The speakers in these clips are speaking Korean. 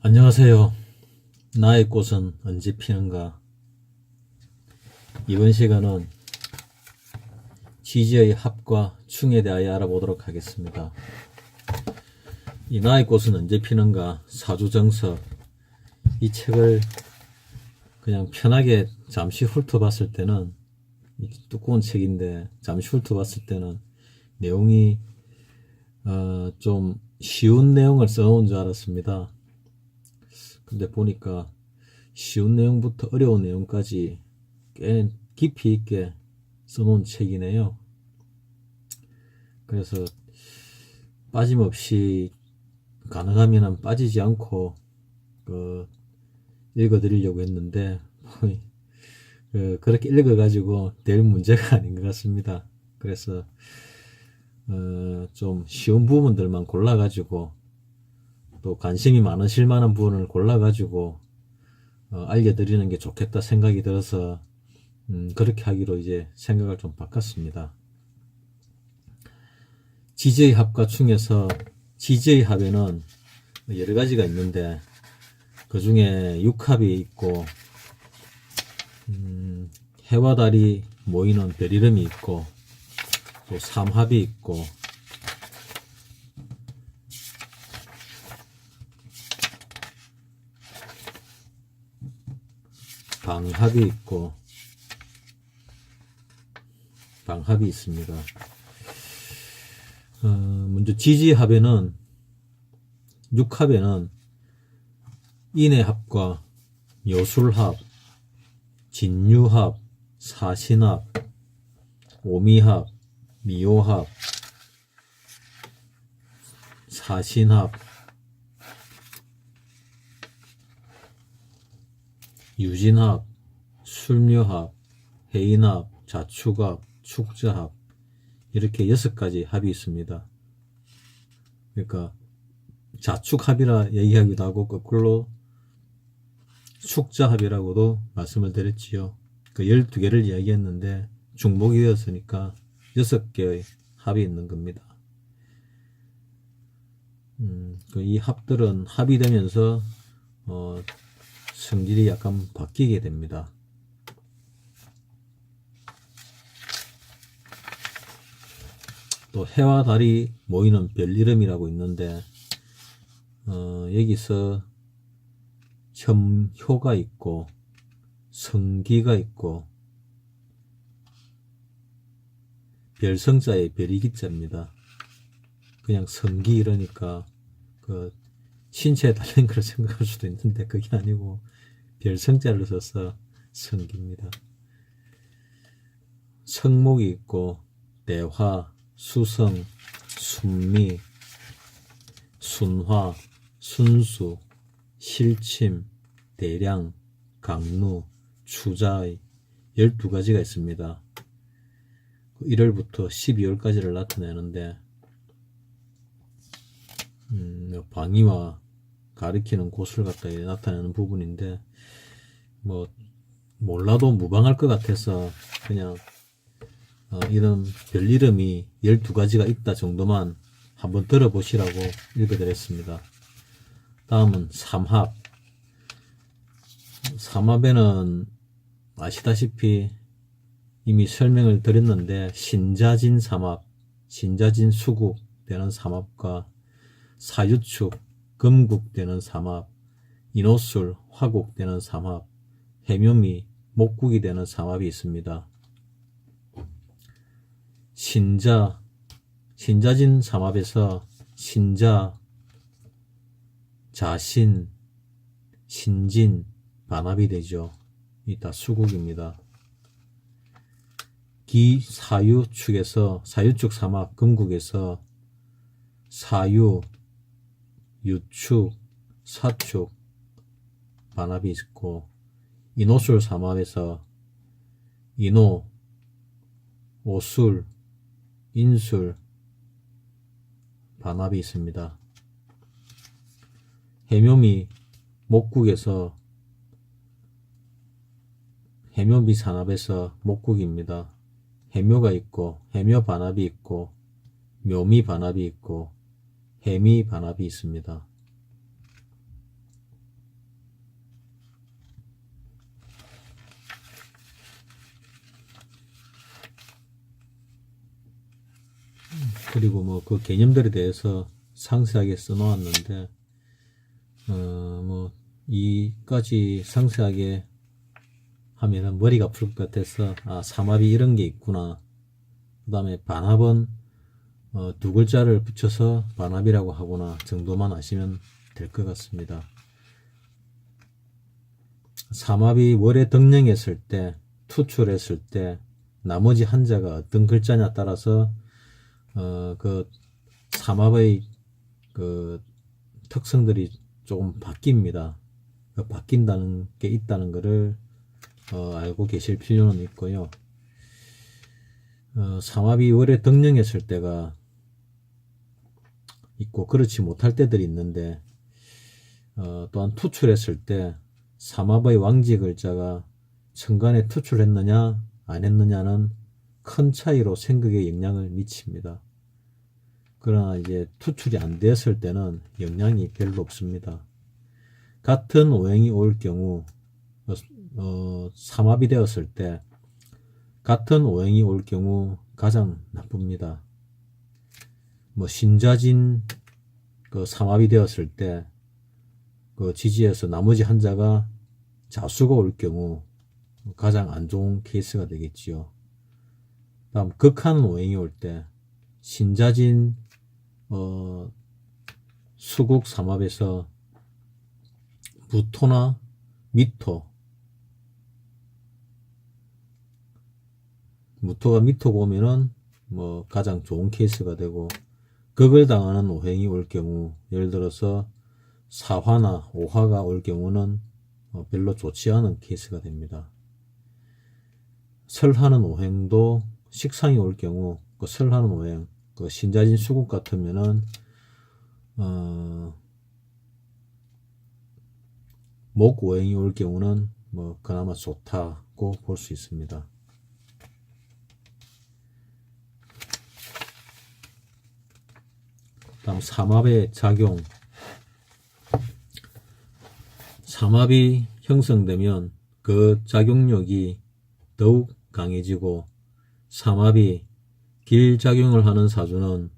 안녕하세요. 나의 꽃은 언제 피는가? 이번 시간은 지지의 합과 충에 대하여 알아보도록 하겠습니다. 이 나의 꽃은 언제 피는가? 사주정석. 이 책을 그냥 편하게 잠시 훑어봤을 때는, 두꺼운 책인데 잠시 훑어봤을 때는 내용이 좀 쉬운 내용을 써놓은 줄 알았습니다. 근데 보니까 쉬운 내용부터 어려운 내용까지 꽤 깊이 있게 써놓은 책이네요. 그래서 빠짐없이 가능하면 빠지지 않고 읽어드리려고 했는데 그렇게 읽어가지고 될 문제가 아닌 것 같습니다. 그래서 좀 쉬운 부분들만 골라가지고 또 관심이 많으실 만한 부분을 골라가지고 알려드리는 게 좋겠다 생각이 들어서 그렇게 하기로 이제 생각을 좀 바꿨습니다. 지지의 합과 충에서 지지의 합에는 여러 가지가 있는데 그 중에 육합이 있고 해와 달이 모이는 별이름이 있고 또 삼합이 있고 방합이 있고 방합이 있습니다. 먼저 지지합에는 육합에는 인해합과 묘술합, 진유합, 사신합, 오미합, 미호합, 사신합, 유진합, 술묘합, 해인합, 자축합, 축자합 이렇게 6가지 합이 있습니다. 그러니까 자축합이라 얘기하기도 하고 거꾸로 축자합이라고도 말씀을 드렸지요. 그 12개를 이야기했는데 중복이 되었으니까 6개의 합이 있는 겁니다. 이 합들은 합이 되면서 성질이 약간 바뀌게 됩니다. 또 해와 달이 모이는 별이름이라고 있는데 여기서 첨효가 있고 성기가 있고 별성자의 별이기자입니다. 그냥 성기 이러니까 그 신체에 달린 걸 생각할 수도 있는데 그게 아니고 별성자를 써서 성기입니다. 성목이 있고 대화, 수성, 순미, 순화, 순수, 실침, 대량, 강루, 추자의 12가지가 있습니다. 1월부터 12월까지를 나타내는데 방위와 가리키는 곳을 갖다 나타내는 부분인데 몰라도 무방할 것 같아서 그냥 이런 별이름이 12가지가 있다 정도만 한번 들어보시라고 읽어드렸습니다. 다음은 삼합. 삼합에는 아시다시피 이미 설명을 드렸는데 신자진 삼합, 신자진 수국 되는 삼합과 사유축, 금국 되는 삼합, 인호술, 화국 되는 삼합, 해묘미, 목국이 되는 삼합이 있습니다. 신자진 삼합에서 신자, 자신, 신진, 반합이 되죠. 이 다 수국입니다. 기사유축에서 사유축 삼합 금국에서 사유, 유축, 사축, 반합이 있고 인호술 삼합에서 인호, 오술, 인술, 반합이 있습니다. 해묘미, 목국에서 해묘미 산합에서 목국입니다. 해묘가 있고 해묘 반합이 있고 묘미 반합이 있고 해미 반합이 있습니다. 그리고 뭐 그 개념들에 대해서 상세하게 써놓았는데, 뭐 이까지 상세하게 하면은 머리가 아플 것 같아서, 삼합이 이런 게 있구나. 그 다음에 반합은 두 글자를 붙여서 반합이라고 하구나 정도만 아시면 될 것 같습니다. 삼합이 월에 덩령했을 때, 투출했을 때 나머지 한자가 어떤 글자냐 따라서 그 삼합의 그 특성들이 조금 바뀝니다. 바뀐다는 게 있다는 것을 알고 계실 필요는 있고요. 삼합이 월에 덩령했을 때가 있고 그렇지 못할 때들이 있는데, 또한 투출했을 때 삼합의 왕지 글자가 천간에 투출했느냐 안 했느냐는 큰 차이로 생극에 영향을 미칩니다. 그러나 이제 투출이 안 되었을 때는 영향이 별로 없습니다. 같은 오행이 올 경우 삼합이 되었을 때 같은 오행이 올 경우 가장 나쁩니다. 뭐 신자진 그 삼합이 되었을 때 그 지지에서 나머지 한자가 자수가 올 경우 가장 안 좋은 케이스가 되겠지요. 다음 극한 오행이 올 때 신자진 수국 삼합에서 무토나 무토가 미토가 오면은 뭐 가장 좋은 케이스가 되고, 극을 당하는 오행이 올 경우, 예를 들어서 사화나 오화가 올 경우는 별로 좋지 않은 케이스가 됩니다. 설하는 오행도 식상이 올 경우, 그 설하는 오행, 그 신자진 수국 같으면은 목 오행이 올 경우는 뭐 그나마 좋다고 볼 수 있습니다. 다음 삼합의 작용. 삼합이 형성되면 그 작용력이 더욱 강해지고, 삼합이 길작용을 하는 사주는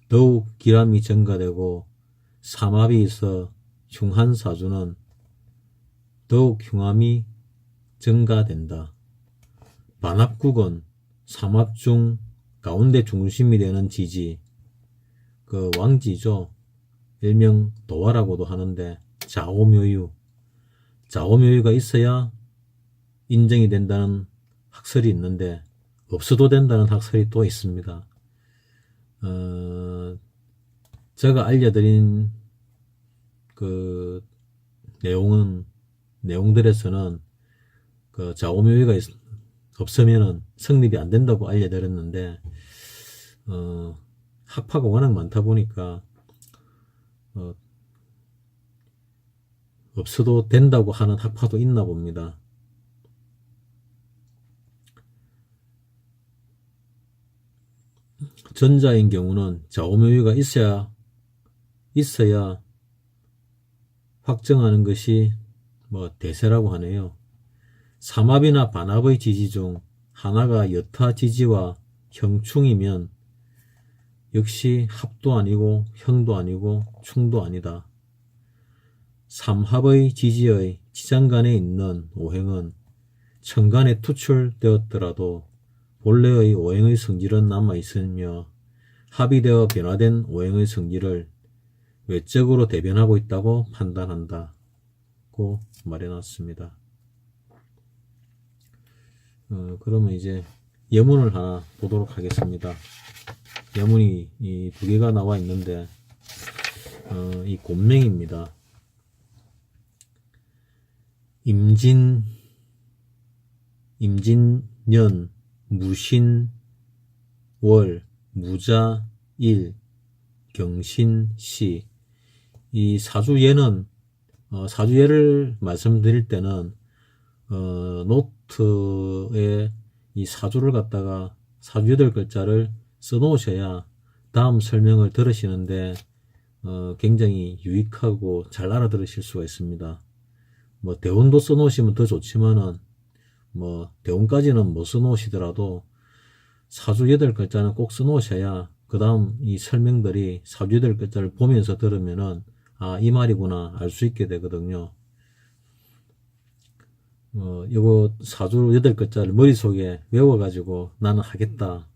더욱 기람이 증가되고, 삼합이 있어 흉한 사주는 더욱 흉함이 증가된다. 반합국은 삼합 중 가운데 중심이 되는 지지, 그 왕지죠. 일명 도화라고도 하는데, 좌오묘유가 있어야 인정이 된다는 학설이 있는데 없어도 된다는 학설이 또 있습니다. 제가 알려드린 그 내용들에서는 그 좌오묘유가 없으면은 성립이 안 된다고 알려드렸는데, 학파가 워낙 많다 보니까 없어도 된다고 하는 학파도 있나 봅니다. 전자인 경우는 좌오묘유가 있어야 확정하는 것이 뭐 대세라고 하네요. 삼합이나 반합의 지지 중 하나가 여타 지지와 형충이면 역시 합도 아니고 형도 아니고 충도 아니다. 삼합의 지지의 지장간에 있는 오행은 천간에 투출되었더라도 본래의 오행의 성질은 남아있으며 합의되어 변화된 오행의 성질을 외적으로 대변하고 있다고 판단한다고 말해놨습니다. 그러면 이제 예문을 하나 보도록 하겠습니다. 예문이 이 두 개가 나와 있는데, 이 곤맹입니다. 임진년, 무신월, 무자일, 경신시. 이 사주예는, 사주예를 말씀드릴 때는, 노트에 이 사주를 갖다가 사주 8글자를 써놓으셔야 다음 설명을 들으시는데, 굉장히 유익하고 잘 알아들으실 수가 있습니다. 뭐 대운도 써놓으시면 더 좋지만은, 뭐 대운까지는 못 써놓으시더라도 사주 8글자는 꼭 써놓으셔야 그 다음 이 설명들이 사주 8글자를 보면서 들으면은 아, 이 말이구나 알 수 있게 되거든요. 이거 사주 8글자를 머릿속에 외워가지고 나는 하겠다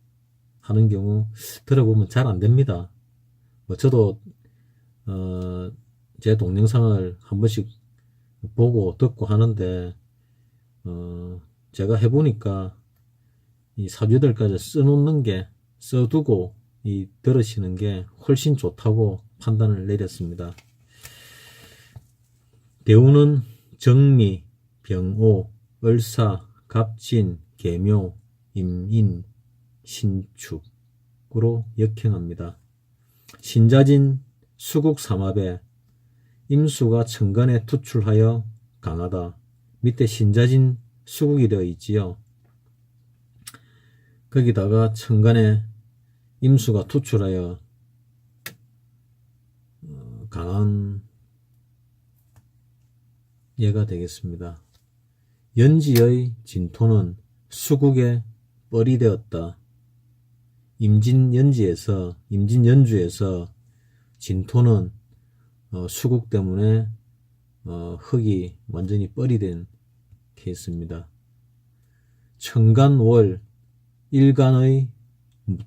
하는 경우 들어보면 잘 안 됩니다. 저도 제 동영상을 한 번씩 보고 듣고 하는데 제가 해보니까 이 사주 8글자 써놓는 게 써두고 이 들으시는 게 훨씬 좋다고 판단을 내렸습니다. 대우는 정미, 병오, 을사, 갑진, 계묘, 임인, 신축으로 역행합니다. 신자진 수국삼합에 임수가 천간에 투출하여 강하다. 밑에 신자진 수국이 되어 있지요. 거기다가 천간에 임수가 투출하여 강한 예가 되겠습니다. 연지의 진토는 수국에 뻘이 되었다. 임진연주에서 진토는 수국 때문에 흙이 완전히 뻘이 된 케이스입니다. 천간월 일간의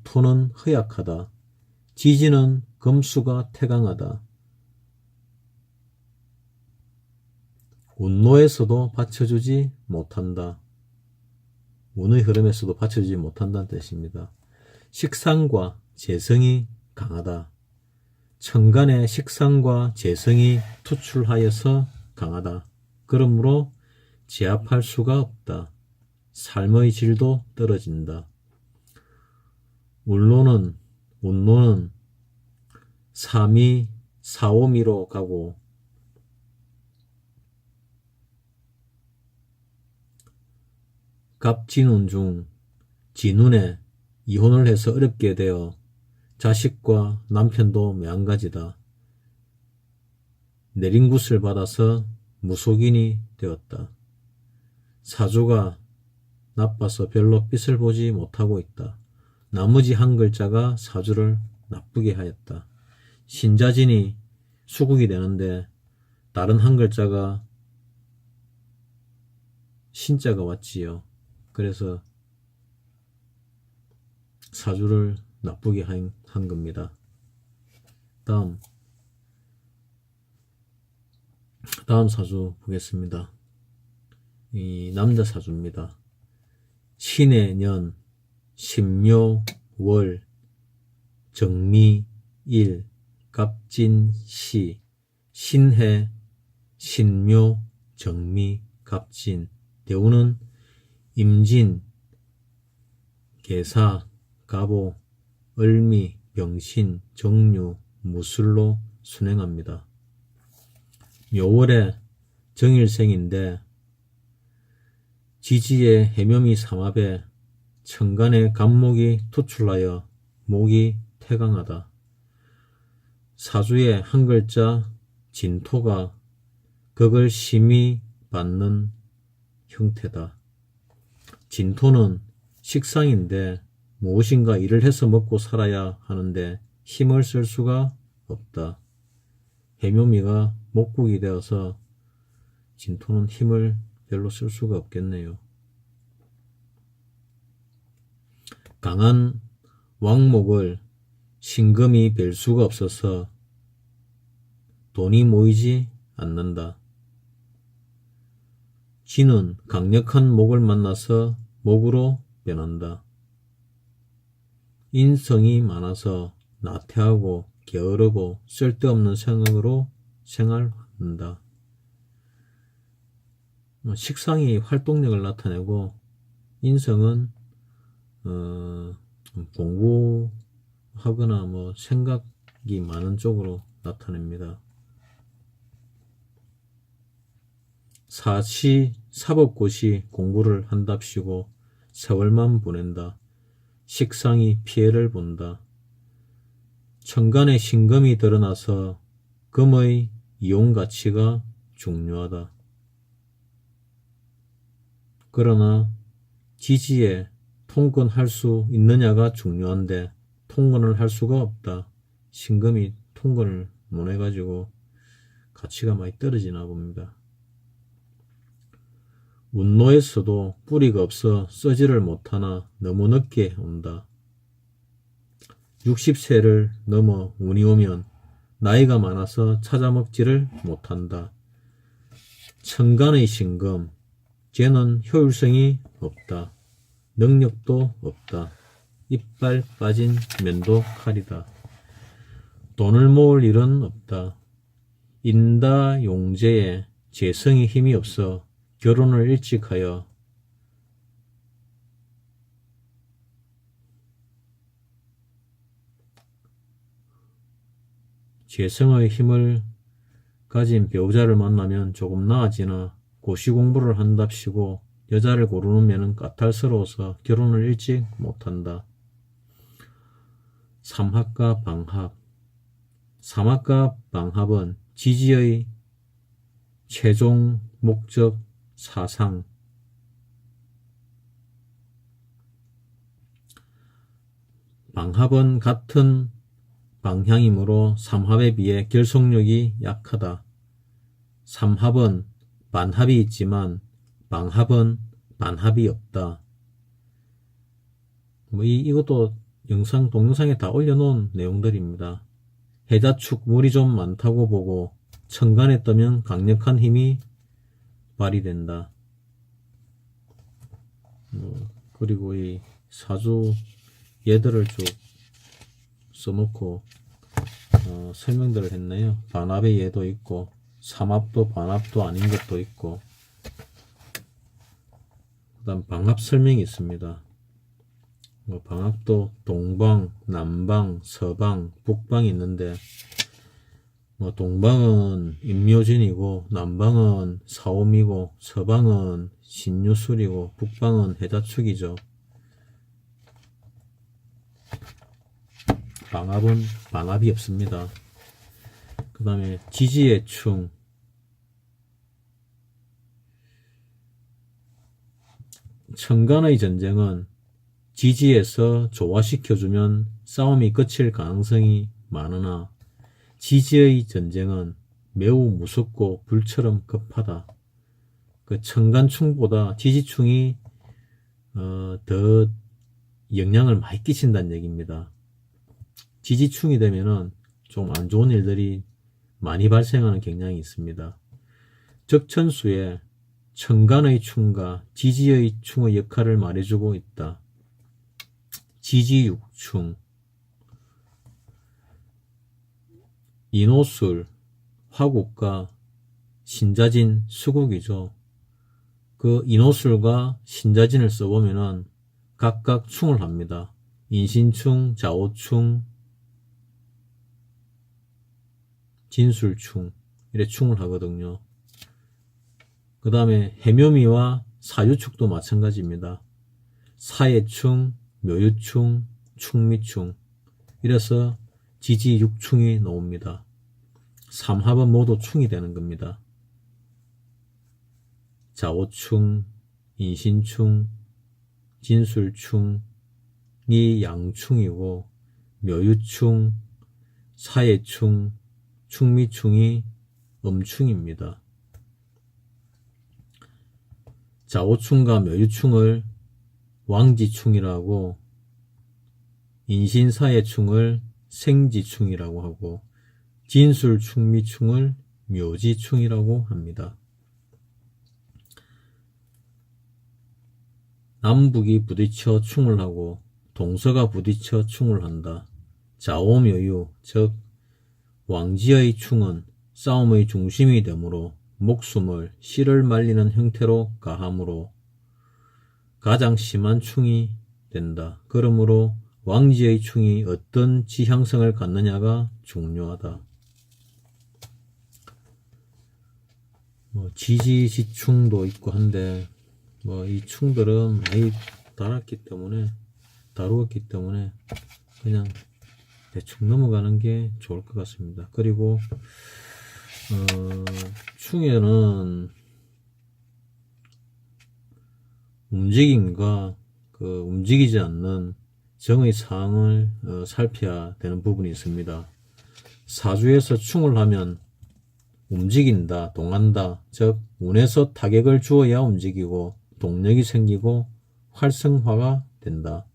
토는 허약하다. 지지는 금수가 태강하다. 운노에서도 받쳐주지 못한다. 운의 흐름에서도 받쳐주지 못한다는 뜻입니다. 식상과 재성이 강하다. 천간에 식상과 재성이 투출하여서 강하다. 그러므로 제압할 수가 없다. 삶의 질도 떨어진다. 운로는 3위, 4오미로 가고 갑진운 중 진운에 이혼을 해서 어렵게 되어 자식과 남편도 매한가지다. 내린 굿을 받아서 무속인이 되었다. 사주가 나빠서 별로 빛을 보지 못하고 있다. 나머지 한 글자가 사주를 나쁘게 하였다. 신자진이 수국이 되는데 다른 한 글자가 신자가 왔지요. 그래서 사주를 나쁘게 한 겁니다. 다음 사주 보겠습니다. 이 남자 사주입니다. 신의 년, 신묘, 월, 정미, 일, 갑진, 시, 신해, 신묘, 정미, 갑진. 대우는 임진, 계사, 갑오, 을미, 병신, 정유, 무술로 순행합니다. 묘월에 정일생인데 지지에 해묘미 삼합에 천간에 갑목이 투출하여 목이 태강하다. 사주의 한 글자 진토가 극을 심히 받는 형태다. 진토는 식상인데 무엇인가 일을 해서 먹고 살아야 하는데 힘을 쓸 수가 없다. 해묘미가 목국이 되어서 진토는 힘을 별로 쓸 수가 없겠네요. 강한 왕목을 신금이 뵐 수가 없어서 돈이 모이지 않는다. 쥐는 강력한 목을 만나서 목으로 변한다. 인성이 많아서 나태하고 게으르고 쓸데없는 생각으로 생활한다. 식상이 활동력을 나타내고 인성은 공부하거나 생각이 많은 쪽으로 나타냅니다. 사법고시 공부를 한답시고 세월만 보낸다. 식상이 피해를 본다. 천간에 신금이 드러나서 금의 이용 가치가 중요하다. 그러나 지지에 통근할 수 있느냐가 중요한데 통근을 할 수가 없다. 신금이 통근을 못 해가지고 가치가 많이 떨어지나 봅니다. 운노에서도 뿌리가 없어 쓰지를 못하나 너무 늦게 온다. 60세를 넘어 운이 오면 나이가 많아서 찾아먹지를 못한다. 천간의 신금, 쟤는 효율성이 없다. 능력도 없다. 이빨 빠진 면도 칼이다. 돈을 모을 일은 없다. 인다용제에 재성이 힘이 없어 결혼을 일찍 하여 재성의 힘을 가진 배우자를 만나면 조금 나아지나 고시 공부를 한답시고 여자를 고르는 면은 까탈스러워서 결혼을 일찍 못한다. 삼합과 방합. 삼합과 방합은 지지의 최종 목적 사상, 방합은 같은 방향이므로 삼합에 비해 결속력이 약하다. 삼합은 반합이 있지만 방합은 반합이 없다. 이것도 동영상에 다 올려놓은 내용들입니다. 해자축 물이 좀 많다고 보고 천간에 뜨면 강력한 힘이 발휘된다. 그리고 이 사주 얘들을 쭉 써놓고 설명들을 했네요. 반합의 예도 있고 삼합도 반합도 아닌 것도 있고 그 다음 방합 설명이 있습니다. 방합도 동방, 남방, 서방, 북방이 있는데 동방은 임묘진이고 남방은 사오미고 서방은 신유술이고 북방은 해자축이죠. 방합은 반합이 없습니다. 그 다음에 지지의 충. 천간의 전쟁은 지지에서 조화시켜주면 싸움이 끝일 가능성이 많으나 지지의 전쟁은 매우 무섭고 불처럼 급하다. 그 천간충보다 지지충이 더 영향을 많이 끼친다는 얘기입니다. 지지충이 되면은 좀 안 좋은 일들이 많이 발생하는 경향이 있습니다. 적천수에 천간의 충과 지지의 충의 역할을 말해주고 있다. 지지육충. 인호술, 화국과 신자진, 수국이죠. 그 인호술과 신자진을 써보면은 각각 충을 합니다. 인신충, 자오충, 진술충, 이래 충을 하거든요. 그 다음에 해묘미와 사유축도 마찬가지입니다. 사해충, 묘유충, 충미충, 이래서 지지육충이 나옵니다. 삼합은 모두 충이 되는 겁니다. 자오충, 인신충, 진술충이 양충이고 묘유충, 사해충, 충미충이 음충입니다. 자오충과 묘유충을 왕지충이라고, 인신사해충을 생지충이라고 하고, 진술충미충을 묘지충이라고 합니다. 남북이 부딪혀 충을 하고 동서가 부딪혀 충을 한다. 자오묘유, 즉 왕지의 충은 싸움의 중심이 되므로 목숨을 씨를 말리는 형태로 가함으로 가장 심한 충이 된다. 그러므로 왕지의 충이 어떤 지향성을 갖느냐가 중요하다. 지지지충도 있고 한데 이 충들은 많이 다루었기 때문에 그냥 대충 넘어가는 게 좋을 것 같습니다. 그리고 충에는 움직임과 움직이지 않는 정의 사항을 살펴야 되는 부분이 있습니다. 사주에서 충을 하면 움직인다, 동한다, 즉 운에서 타격을 주어야 움직이고 동력이 생기고 활성화가 된다.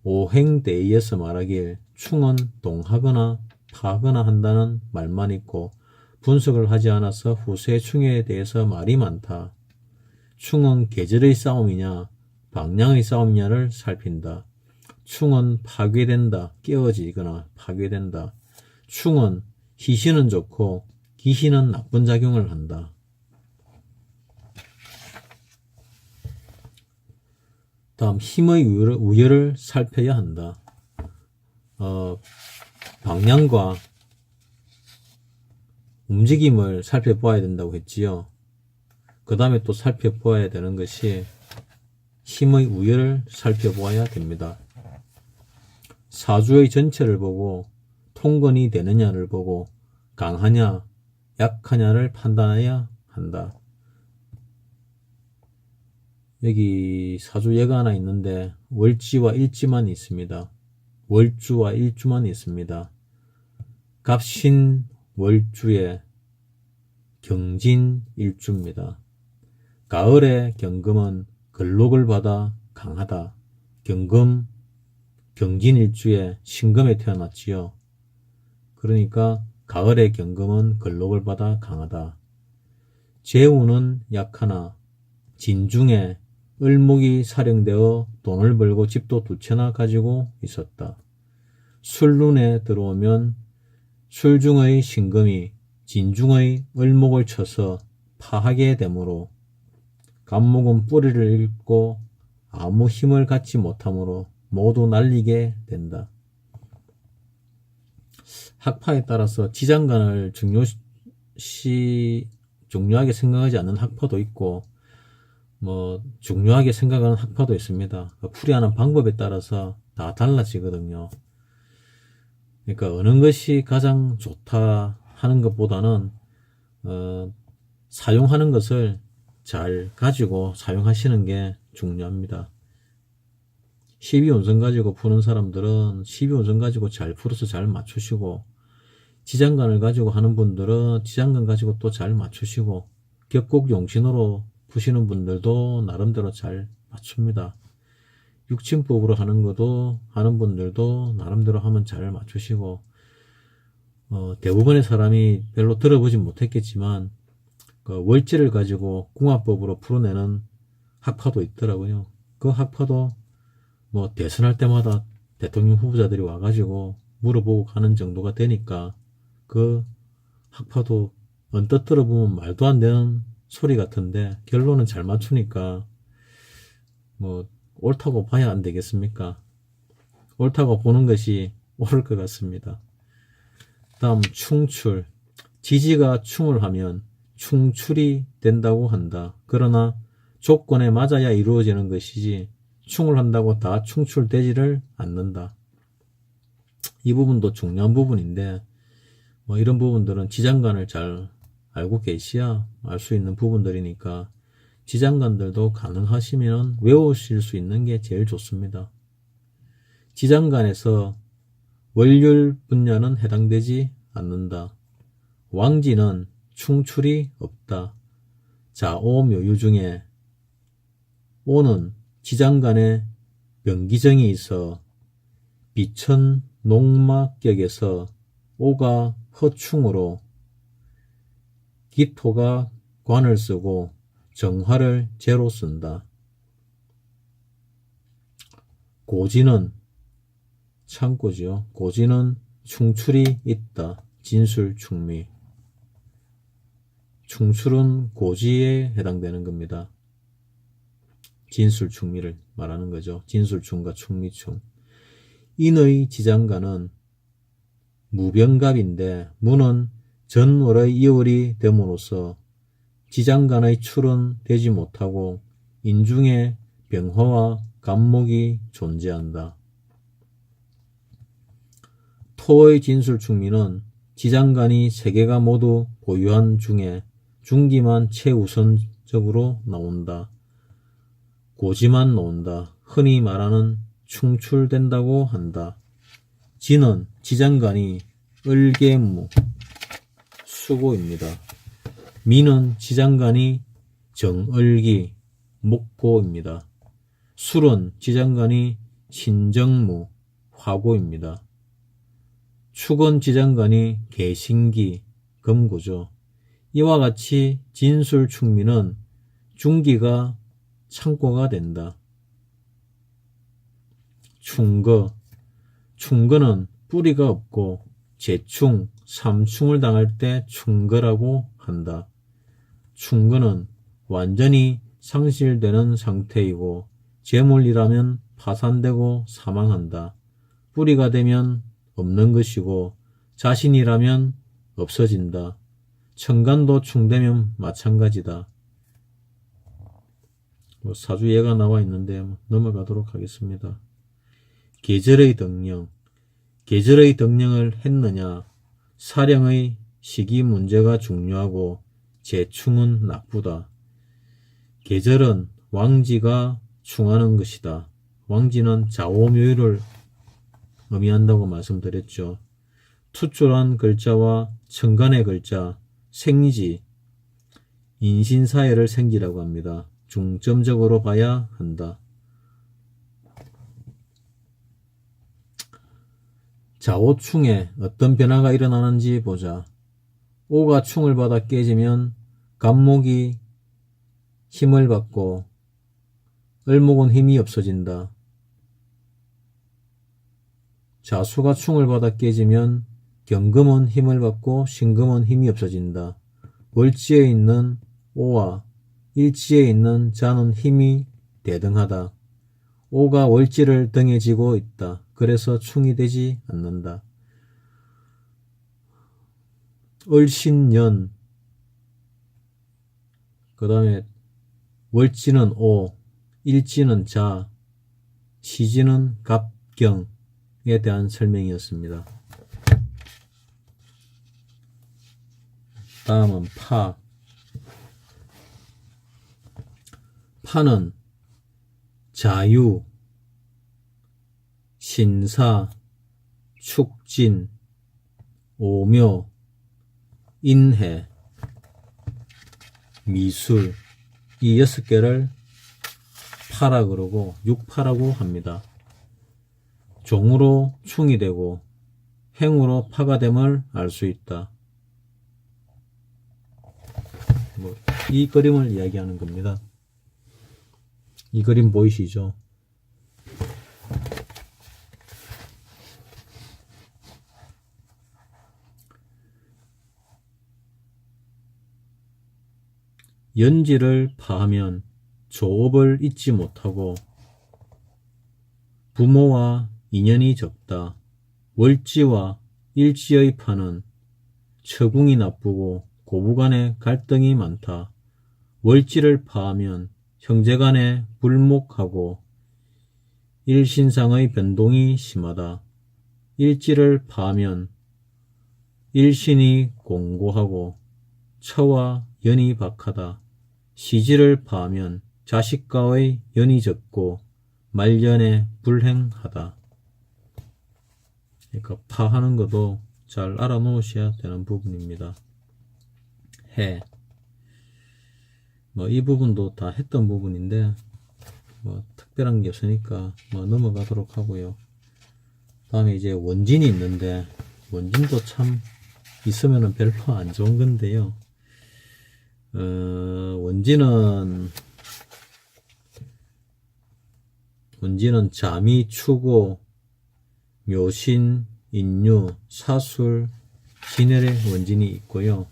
오행대의에서 말하길 충은 동하거나 파거나 한다는 말만 있고 분석을 하지 않아서 후세의 충에 대해서 말이 많다. 충은 계절의 싸움이냐 방향의 싸움이냐를 살핀다. 충은 파괴된다, 깨어지거나 파괴된다. 충은 희신은 좋고 기신은 나쁜 작용을 한다. 다음 힘의 우열을 살펴야 한다. 방향과 움직임을 살펴보아야 된다고 했지요. 그 다음에 또 살펴보아야 되는 것이 힘의 우열을 살펴보아야 됩니다. 사주의 전체를 보고 통근이 되느냐를 보고 강하냐 약하냐를 판단해야 한다. 여기 사주예가 하나 있는데 월지와 일지만 있습니다. 월주와 일주만 있습니다. 갑신 월주에 경진 일주입니다. 가을에 경금은 근록을 받아 강하다. 경진 일주에 신금에 태어났지요. 그러니까 가을에 경금은 근록을 받아 강하다. 재우는 약하나 진중에 을목이 살형되어 돈을 벌고 집도 2채나 가지고 있었다. 술눈에 들어오면 술중의 신금이 진중의 을목을 쳐서 파하게 되므로 간목은 뿌리를 잃고 아무 힘을 갖지 못하므로 모두 날리게 된다. 학파에 따라서 지장간을 중요하게 생각하지 않는 학파도 있고 중요하게 생각하는 학파도 있습니다. 풀이하는 방법에 따라서 다 달라지거든요. 그러니까 어느 것이 가장 좋다 하는 것보다는 사용하는 것을 잘 가지고 사용하시는 게 중요합니다. 12운선 가지고 푸는 사람들은 12운선 가지고 잘 풀어서 잘 맞추시고, 지장간을 가지고 하는 분들은 지장간 가지고 또 잘 맞추시고, 격곡용신으로 푸시는 분들도 나름대로 잘 맞춥니다. 육친법으로 하는 분들도 나름대로 하면 잘 맞추시고, 대부분의 사람이 별로 들어보진 못했겠지만 그 월지를 가지고 궁합법으로 풀어내는 학파도 있더라고요. 그 학파도 대선할 때마다 대통령 후보자들이 와가지고 물어보고 가는 정도가 되니까 그 학파도 언뜻 들어보면 말도 안 되는 소리 같은데 결론은 잘 맞추니까 옳다고 봐야 안 되겠습니까? 옳다고 보는 것이 옳을 것 같습니다. 다음 충출. 지지가 충을 하면 충출이 된다고 한다. 그러나 조건에 맞아야 이루어지는 것이지 충을 한다고 다 충출되지를 않는다. 이 부분도 중요한 부분인데 이런 부분들은 지장간을 잘 알고 계셔야 알 수 있는 부분들이니까 지장간들도 가능하시면 외우실 수 있는 게 제일 좋습니다. 지장간에서 월율 분야는 해당되지 않는다. 왕지는 충출이 없다. 자, 오묘유 중에 오는 지장간에 명기정이 있어 비천 농막격에서 오가 허충으로 기토가 관을 쓰고 정화를 재로 쓴다. 고지는 창고지요. 고지는 충출이 있다. 진술충미. 충출은 고지에 해당되는 겁니다. 진술충미를 말하는 거죠. 진술충과 충미충. 인의 지장간은 무병갑인데 무는 전월의 이월이 됨으로써 지장간의 출은 되지 못하고 인중에 병화와 간목이 존재한다. 토의 진술충미는 지장간이 3개가 모두 보유한 중에 중기만 최우선적으로 나온다. 고지만 나온다. 흔히 말하는 충출된다고 한다. 지는 지장간이 을계무 수고입니다. 미는 지장간이 정을기 목고입니다. 술은 지장간이 신정무 화고입니다. 축은 지장간이 개신기 금구죠. 이와 같이 진술충미는 중기가 창고가 된다. 충거는 뿌리가 없고 재충, 삼충을 당할 때 충거라고 한다. 충거는 완전히 상실되는 상태이고 재물이라면 파산되고 사망한다. 뿌리가 되면 없는 것이고 자신이라면 없어진다. 천간도 충되면 마찬가지다. 사주예가 나와 있는데 넘어가도록 하겠습니다. 계절의 덕령. 계절의 덕령을 했느냐? 사령의 시기 문제가 중요하고 재충은 나쁘다. 계절은 왕지가 충하는 것이다. 왕지는 좌오묘유를 의미한다고 말씀드렸죠. 투졸한 글자와 천간의 글자, 생지, 인신사회를 생지라고 합니다. 중점적으로 봐야 한다. 좌오충에 어떤 변화가 일어나는지 보자. 오가 충을 받아 깨지면 간목이 힘을 받고 을목은 힘이 없어진다. 자수가 충을 받아 깨지면 경금은 힘을 받고 신금은 힘이 없어진다. 월지에 있는 오와 일지에 있는 자는 힘이 대등하다. 오가 월지를 등에 지고 있다. 그래서 충이 되지 않는다. 을신년, 그 다음에 월지는 오, 일지는 자, 시지는 갑경에 대한 설명이었습니다. 다음은 파. 파는 자유, 신사, 축진, 오묘, 인해, 미술, 이 6개를 파라 그러고 육파라고 합니다. 종으로 충이 되고 행으로 파가 됨을 알 수 있다. 이 그림을 이야기하는 겁니다. 이 그림 보이시죠? 연지를 파하면 조업을 잊지 못하고 부모와 인연이 적다. 월지와 일지의 파는 처궁이 나쁘고 고부간에 갈등이 많다. 월지를 파하면 형제간에 불목하고 일신상의 변동이 심하다. 일지를 파하면 일신이 공고하고 처와 연이 박하다. 시지를 파하면 자식과의 연이 적고 말년에 불행하다. 그러니까 파하는 것도 잘 알아놓으셔야 되는 부분입니다. 해. 이 부분도 다 했던 부분인데 특별한 게 없으니까 넘어가도록 하고요. 다음에 이제 원진이 있는데 원진도 참 있으면은 별로 안 좋은 건데요. 원진은 자미, 추고, 묘신, 인유, 사술, 진열의 원진이 있고요.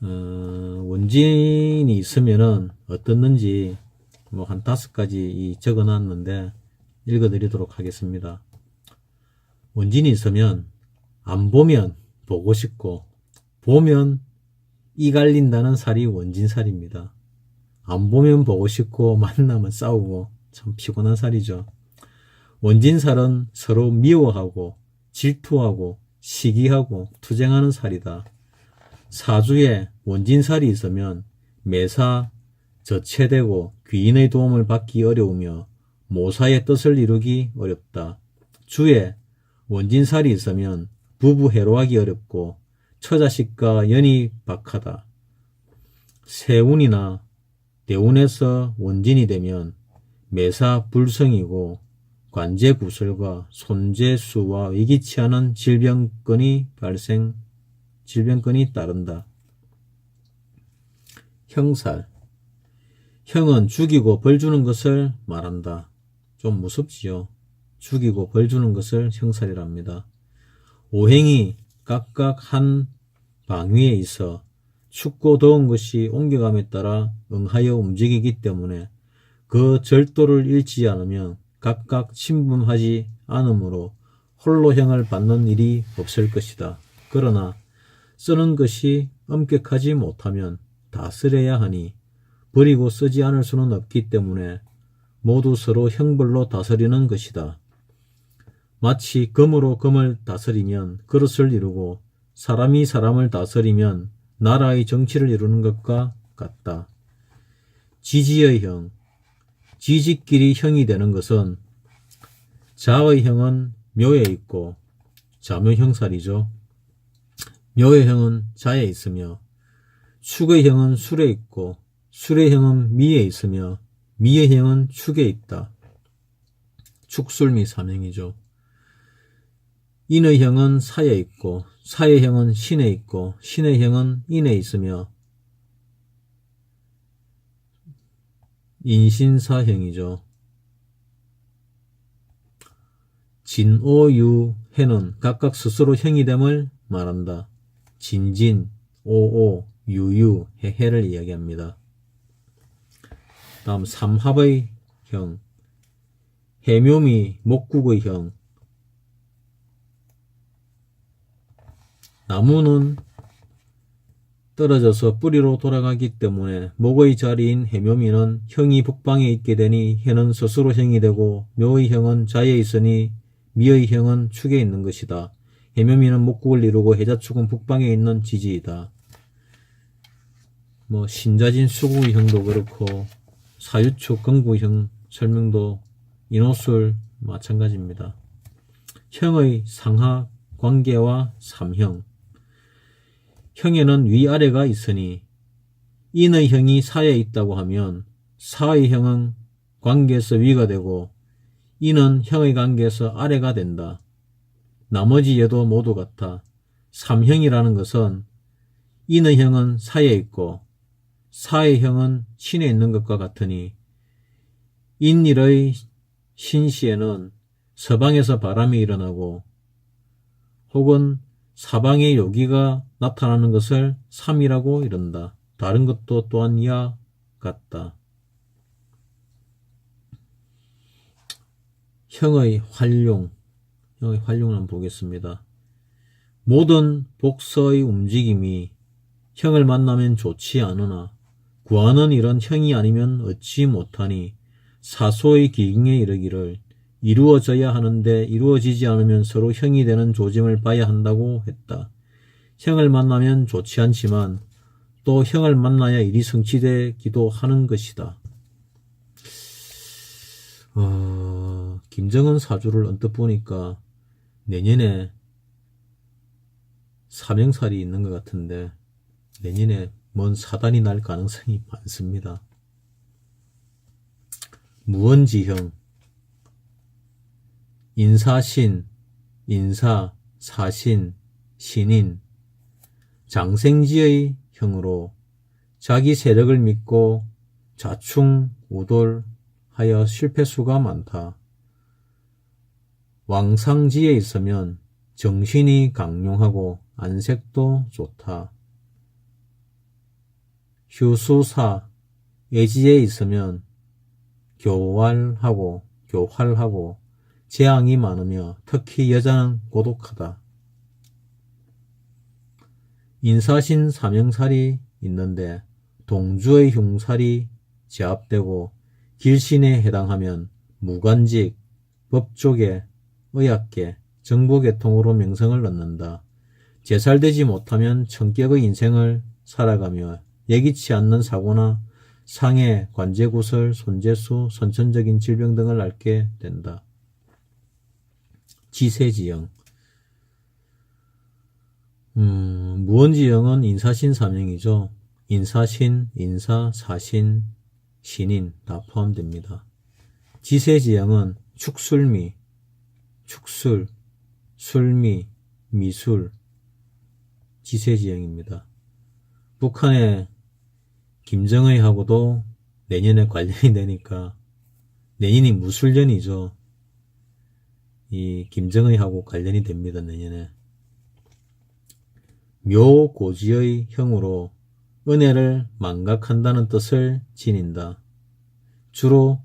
원진이 있으면은 어떻는지 한 5가지 적어 놨는데 읽어 드리도록 하겠습니다. 원진이 있으면 안 보면 보고 싶고 보면 이 갈린다는 살이 원진살입니다. 안 보면 보고 싶고 만나면 싸우고 참 피곤한 살이죠. 원진살은 서로 미워하고 질투하고 시기하고 투쟁하는 살이다. 사주에 원진살이 있으면 매사 저체되고 귀인의 도움을 받기 어려우며 모사의 뜻을 이루기 어렵다. 주에 원진살이 있으면 부부 해로하기 어렵고 처자식과 연이 박하다. 세운이나 대운에서 원진이 되면 매사 불성이고 관제구설과 손재수와 예기치 않은 질병권이 따른다. 형살. 형은 죽이고 벌 주는 것을 말한다. 좀 무섭지요. 죽이고 벌 주는 것을 형살이랍니다. 오행이 각각 한 방위에 있어 춥고 더운 것이 옮겨감에 따라 응하여 움직이기 때문에 그 절도를 잃지 않으면 각각 신분하지 않으므로 홀로 형을 받는 일이 없을 것이다. 그러나 쓰는 것이 엄격하지 못하면 다스려야 하니 버리고 쓰지 않을 수는 없기 때문에 모두 서로 형벌로 다스리는 것이다. 마치 금으로 금을 다스리면 그릇을 이루고 사람이 사람을 다스리면 나라의 정치를 이루는 것과 같다. 지지의 형. 지지끼리 형이 되는 것은 자의 형은 묘에 있고 자묘 형살이죠. 묘의 형은 자에 있으며 축의 형은 술에 있고 술의 형은 미에 있으며 미의 형은 축에 있다. 축술미 삼형이죠. 인의 형은 사에 있고 사의 형은 신에 있고 신의 형은 인에 있으며 인신사형이죠. 진오유해는 각각 스스로 형이 됨을 말한다. 진진, 오오, 유유, 해해를 이야기합니다. 다음 삼합의 형. 해묘미, 목국의 형. 나무는 떨어져서 뿌리로 돌아가기 때문에 목의 자리인 해묘미는 형이 북방에 있게 되니 해는 스스로 형이 되고 묘의 형은 자에 있으니 미의 형은 축에 있는 것이다. 해묘미는 목국을 이루고 해자축은 북방에 있는 지지이다. 신자진 수구의 형도 그렇고 사유축庚구형 설명도 인호술 마찬가지입니다. 형의 상하 관계와 삼형. 형에는 위아래가 있으니 인의 형이 사에 있다고 하면 사의 형은 관계에서 위가 되고 인은 형의 관계에서 아래가 된다. 나머지 얘도 모두 같아. 삼형이라는 것은 인의 형은 사에 있고 사의 형은 신에 있는 것과 같으니 인일의 신시에는 서방에서 바람이 일어나고 혹은 사방에 요기가 나타나는 것을 삼이라고 이른다. 다른 것도 또한 이와 같다. 형의 활용. 형의 활용을 한번 보겠습니다. 모든 복서의 움직임이 형을 만나면 좋지 않으나 구하는 일은 형이 아니면 얻지 못하니 사소의 기경에 이르기를 이루어져야 하는데 이루어지지 않으면 서로 형이 되는 조짐을 봐야 한다고 했다. 형을 만나면 좋지 않지만 또 형을 만나야 일이 성취되기도 하는 것이다. 김정은 사주를 언뜻 보니까 내년에 삼형살이 있는 것 같은데 내년에 뭔 사단이 날 가능성이 많습니다. 무언지형. 인사신, 인사, 사신, 신인, 장생지의 형으로 자기 세력을 믿고 자충우돌하여 실패수가 많다. 왕상지에 있으면 정신이 강용하고 안색도 좋다. 휴수사, 애지에 있으면 교활하고 재앙이 많으며 특히 여자는 고독하다. 인사신 삼형살이 있는데 동주의 흉살이 제압되고 길신에 해당하면 무관직, 법조계, 의학계, 정보계통으로 명성을 얻는다. 제살되지 못하면 천격의 인생을 살아가며 예기치 않는 사고나 상해, 관제구설, 손재수, 선천적인 질병 등을 앓게 된다. 지세지형. 무언지형은 인사신 삼형이죠. 인사신, 인사, 사신, 신인 다 포함됩니다. 지세지형은 축술미, 축술, 술미, 미술, 지세지형입니다. 북한의 김정의하고도 내년에 관련이 되니까, 내년이 무술년이죠. 이 김정의하고 관련이 됩니다. 내년에. 묘고지의 형으로 은혜를 망각한다는 뜻을 지닌다. 주로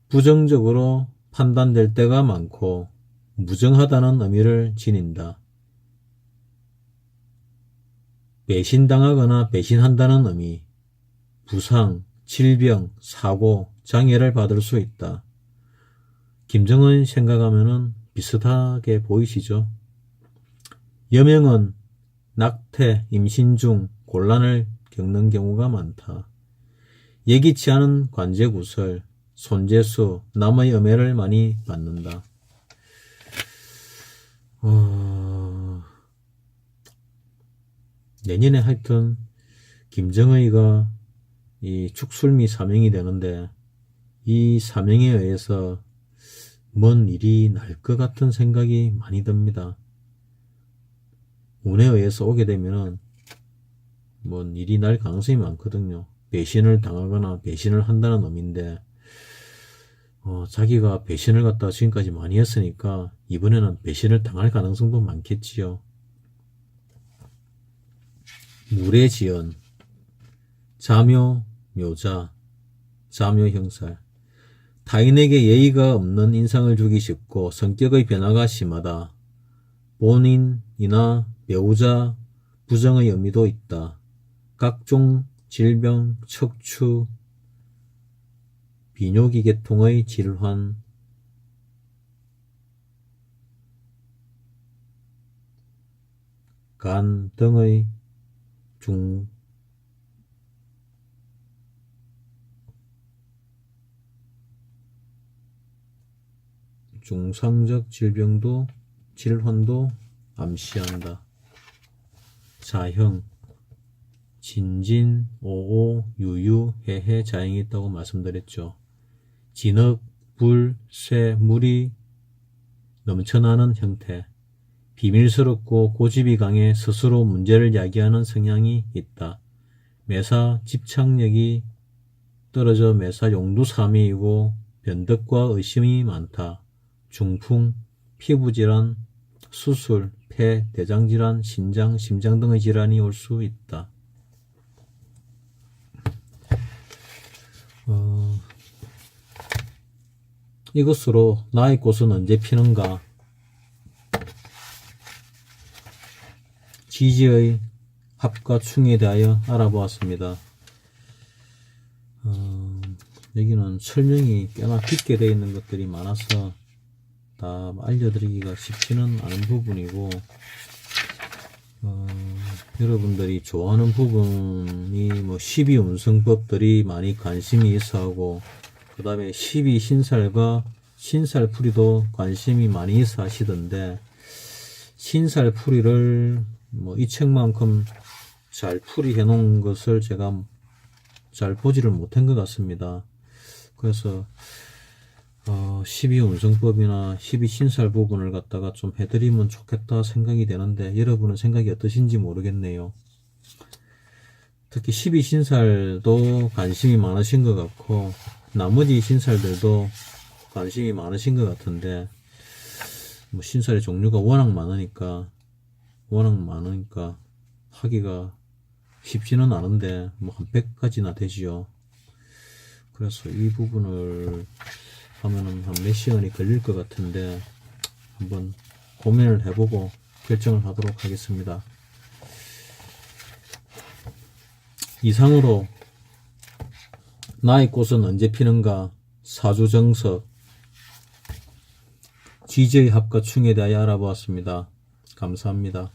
부정적으로 판단될 때가 많고 무정하다는 의미를 지닌다. 배신당하거나 배신한다는 의미, 부상, 질병, 사고, 장애를 받을 수 있다. 김정은 생각하면은 비슷하게 보이시죠? 여명은 낙태, 임신 중 곤란을 겪는 경우가 많다. 예기치 않은 관제구설, 손재수, 남의 음해를 많이 받는다. 내년에 하여튼 김정의가 이 축술미 사명이 되는데, 이 사명에 의해서 뭔 일이 날 것 같은 생각이 많이 듭니다. 운에 의해서 오게 되면은 뭔 일이 날 가능성이 많거든요. 배신을 당하거나 배신을 한다는 의미인데, 자기가 배신을 갖다가 지금까지 많이 했으니까 이번에는 배신을 당할 가능성도 많겠지요. 무례지연, 자묘, 묘자, 자묘 형살. 타인에게 예의가 없는 인상을 주기 쉽고 성격의 변화가 심하다. 본인이나 배우자 부정의 의미도 있다. 각종 질병, 척추, 비뇨기 계통의 질환, 간 등의 중상적 질환도 암시한다. 자형, 진진, 오오, 유유, 해해, 자형이 있다고 말씀드렸죠. 진흙, 불, 쇠, 물이 넘쳐나는 형태, 비밀스럽고 고집이 강해 스스로 문제를 야기하는 성향이 있다. 매사 집착력이 떨어져 매사 용두사미이고 변덕과 의심이 많다. 중풍, 피부질환, 수술, 폐, 대장질환, 신장, 심장 등의 질환이 올 수 있다. 이것으로 나의 꽃은 언제 피는가? 지지의 합과 충에 대하여 알아보았습니다. 여기는 설명이 꽤나 깊게 되어 있는 것들이 많아서 다 알려드리기가 쉽지는 않은 부분이고, 여러분들이 좋아하는 부분이 뭐 12운성법들이 많이 관심이 있어 하고, 그 다음에 12신살과 신살풀이도 관심이 많이 있어 하시던데, 신살풀이를 뭐 이 책만큼 잘 풀이해 놓은 것을 제가 잘 보지를 못한 것 같습니다. 그래서 12운성법이나 12신살 부분을 갖다가 좀 해드리면 좋겠다 생각이 되는데, 여러분은 생각이 어떠신지 모르겠네요. 특히 12신살도 관심이 많으신 것 같고, 나머지 신살들도 관심이 많으신 것 같은데, 뭐 신살의 종류가 워낙 많으니까 하기가 쉽지는 않은데, 뭐 한 100가지나 되지요. 그래서 이 부분을 하면은 한 몇 시간이 걸릴 것 같은데, 한번 고민을 해보고 결정을 하도록 하겠습니다. 이상으로 나의 꽃은 언제 피는가, 사주정석, 지지의 합과 충에 대하여 알아보았습니다. 감사합니다.